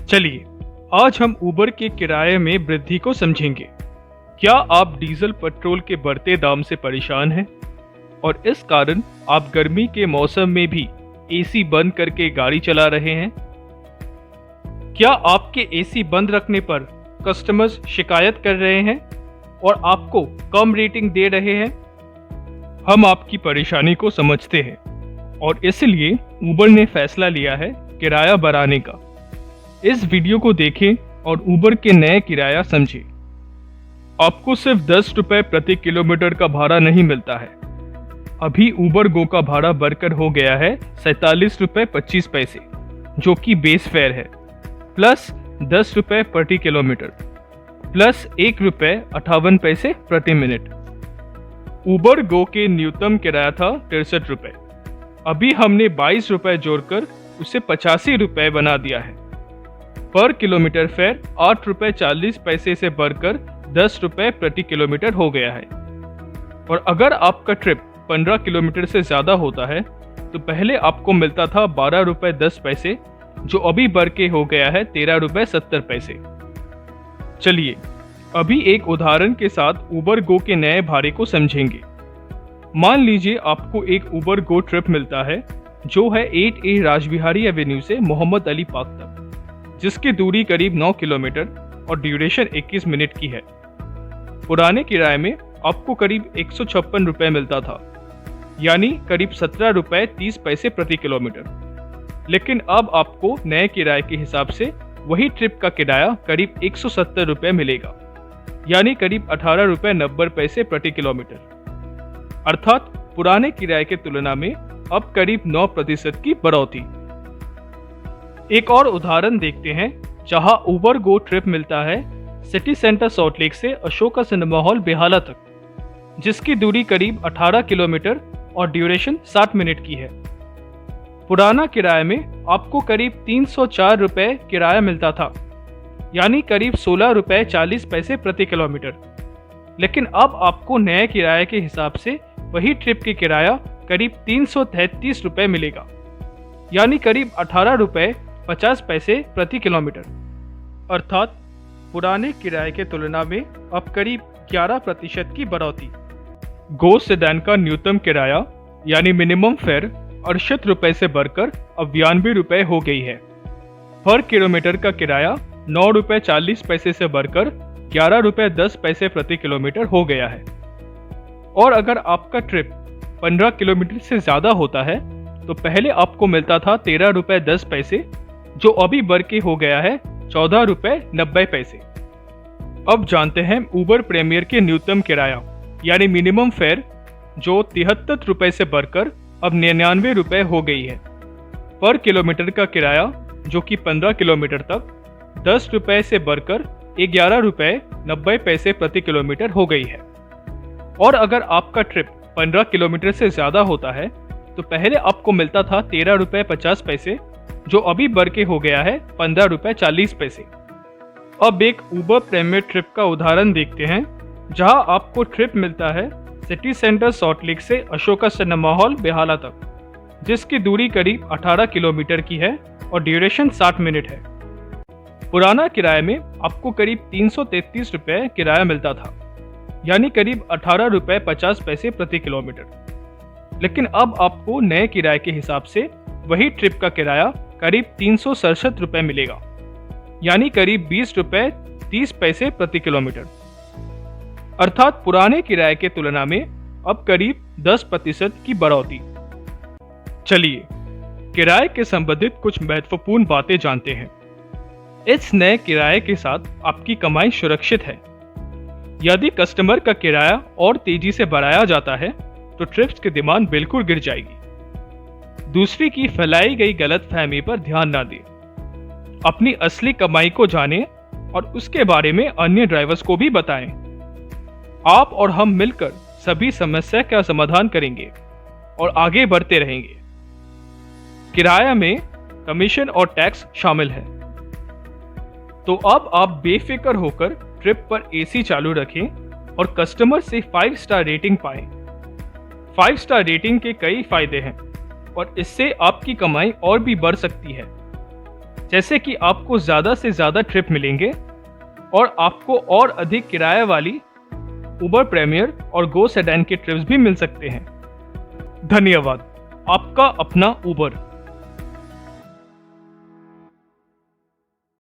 चलिए, आज हम उबर के किराए में वृद्धि को समझेंगे। क्या आप डीजल पेट्रोल के बढ़ते दाम से परेशान हैं और इस कारण आप गर्मी के मौसम में भी एसी बंद करके गाड़ी चला रहे हैं? क्या आपके एसी बंद रखने पर कस्टमर्स शिकायत कर रहे हैं और आपको कम रेटिंग दे रहे हैं? हम आपकी परेशानी को समझते हैं और इसलिए उबर ने फैसला लिया है किराया बढ़ाने का। इस वीडियो को देखें और उबर के नए किराया समझें। आपको सिर्फ 10 रुपए प्रति किलोमीटर का भाड़ा नहीं मिलता है। अभी उबर गो का भाड़ा बढ़कर हो गया है 47 रुपए 25 पैसे, जो कि बेस फेयर है, प्लस 10 रुपए प्रति किलोमीटर, प्लस 1 रुपए 58 पैसे प्रति मिनट। उबर गो के न्यूनतम किराया था 63 रुपए। अभी हमने 22 रुपए जोड़कर उसे 85 रुपए बना दिया है। पर किलोमीटर फेयर 8 रुपए 40 पैसे से बढ़कर 10 रुपए प्रति किलोमीटर हो गया है। और अगर आपका ट्रिप 15 किलोमीटर से ज़्यादा होता है तो पहले आपको मिलता था 12 रुपए 10 पैसे, जो अभी बढ़ के हो गया है 13 रुपए 70 पैसे। चलिए अभी एक उदाहरण के साथ उबर गो के नए भाड़े को समझेंगे। मान लीजिए आपको एक उबर गो ट्रिप मिलता है जो है 8A राजबिहारी एवेन्यू से मोहम्मद अली पार्क तक, जिसकी दूरी करीब 9 किलोमीटर और ड्यूरेशन 21 मिनट की है। पुराने किराए में आपको करीब 156 रुपए मिलता था, यानी करीब 17 रुपए 30 पैसे प्रति किलोमीटर। लेकिन अब आपको नए किराए के हिसाब से वही ट्रिप का किराया करीब 170 रुपए मिलेगा, यानी करीब 18 रुपए 90 पैसे प्रति किलोमीटर। अर्थात पुराने किराए की तुलना में अब करीब 9% की बढ़ोतरी। एक और उदाहरण देखते हैं जहां उबर गो ट्रिप मिलता है सिटी सेंटर सॉल्ट लेक से अशोका सिनेमा हॉल बेहाला तक, जिसकी दूरी करीब 18 किलोमीटर और ड्यूरेशन 60 मिनट की है। पुराना किराए में आपको करीब 304 रुपए किराया मिलता था, यानी करीब 16 रुपए 40 पैसे प्रति किलोमीटर। लेकिन अब आपको नए किराए के हिसाब से वही ट्रिप की किराया करीब 333 रुपए मिलेगा, यानी करीब 18 रुपए 50 पैसे प्रति किलोमीटर। अर्थात पुराने किराए के तुलना में अब करीब 11% की बढ़ोतरी। गो सेडान का न्यूनतम किराया यानी मिनिमम फेयर 68 रुपए से बढ़कर अब 92 रुपए हो गई है। पर किलोमीटर का किराया 9 रुपए 40 पैसे से बढ़कर 11 रुपए 10 पैसे प्रति किलोमीटर हो गया है। और अगर आपका ट्रिप 15 किलोमीटर से ज़्यादा होता है तो पहले आपको मिलता था 13 रुपए 10 पैसे, जो अभी बढ़ के हो गया है 14 रुपए 90 पैसे। अब जानते हैं उबर प्रीमियर के न्यूनतम किराया यानी मिनिमम फेयर, जो 73 रुपए से बढ़कर अब 99 रुपए हो गई है। पर किलोमीटर का किराया जो कि 15 किलोमीटर तक 10 रुपए से बढ़कर 11 रुपए 90 पैसे प्रति किलोमीटर हो गई है। और अगर आपका ट्रिप 15 किलोमीटर से ज़्यादा होता है तो पहले आपको मिलता था 13 रुपए 50 पैसे, जो अभी बढ़ के हो गया है 15 रुपए 40 पैसे। अब एक उबर प्रीमियर ट्रिप का उदाहरण देखते हैं जहां आपको ट्रिप मिलता है सिटी सेंटर सॉल्ट लेक से अशोका सिनेमा हॉल बेहाला तक, जिसकी दूरी करीब 18 किलोमीटर की है और ड्यूरेशन 60 मिनट है। पुराना किराए में आपको करीब 333 रुपए किराया मिलता था, यानी करीब 18 रुपए 50 पैसे प्रति किलोमीटर। लेकिन अब आपको नए किराए के हिसाब से वही ट्रिप का किराया करीब 367 रुपए मिलेगा, यानी करीब 20 रुपए 30 पैसे प्रति किलोमीटर। अर्थात पुराने किराए के तुलना में अब करीब 10% की बढ़ोतरी। चलिए किराए के संबंधित कुछ महत्वपूर्ण बातें जानते हैं। इस नए किराए के साथ आपकी कमाई सुरक्षित है। यदि कस्टमर का किराया और तेजी से बढ़ाया जाता है तो ट्रिप्स की डिमांड बिल्कुल गिर जाएगी। दूसरी की फैलाई गई गलतफहमी पर ध्यान न दें। अपनी असली कमाई को जानें और उसके बारे में अन्य ड्राइवर्स को भी बताएं। आप और हम मिलकर सभी समस्या का समाधान करेंगे और आगे बढ़ते रहेंगे। किराया में कमीशन और टैक्स शामिल है। तो अब आप बेफिक्र होकर ट्रिप पर एसी चालू रखें और कस्टमर से 5 स्टार रेटिंग पाएं। 5 स्टार रेटिंग के कई फायदे हैं और इससे आपकी कमाई और भी बढ़ सकती है। जैसे कि आपको ज़्यादा से ज़्यादा ट्रिप मिलेंगे और आपको और अधिक किराए वाली उबर प्रीमियर और गो सेडान के ट्रिप्स भी मिल सकते हैं। धन्यवाद। आपका अपना उबर।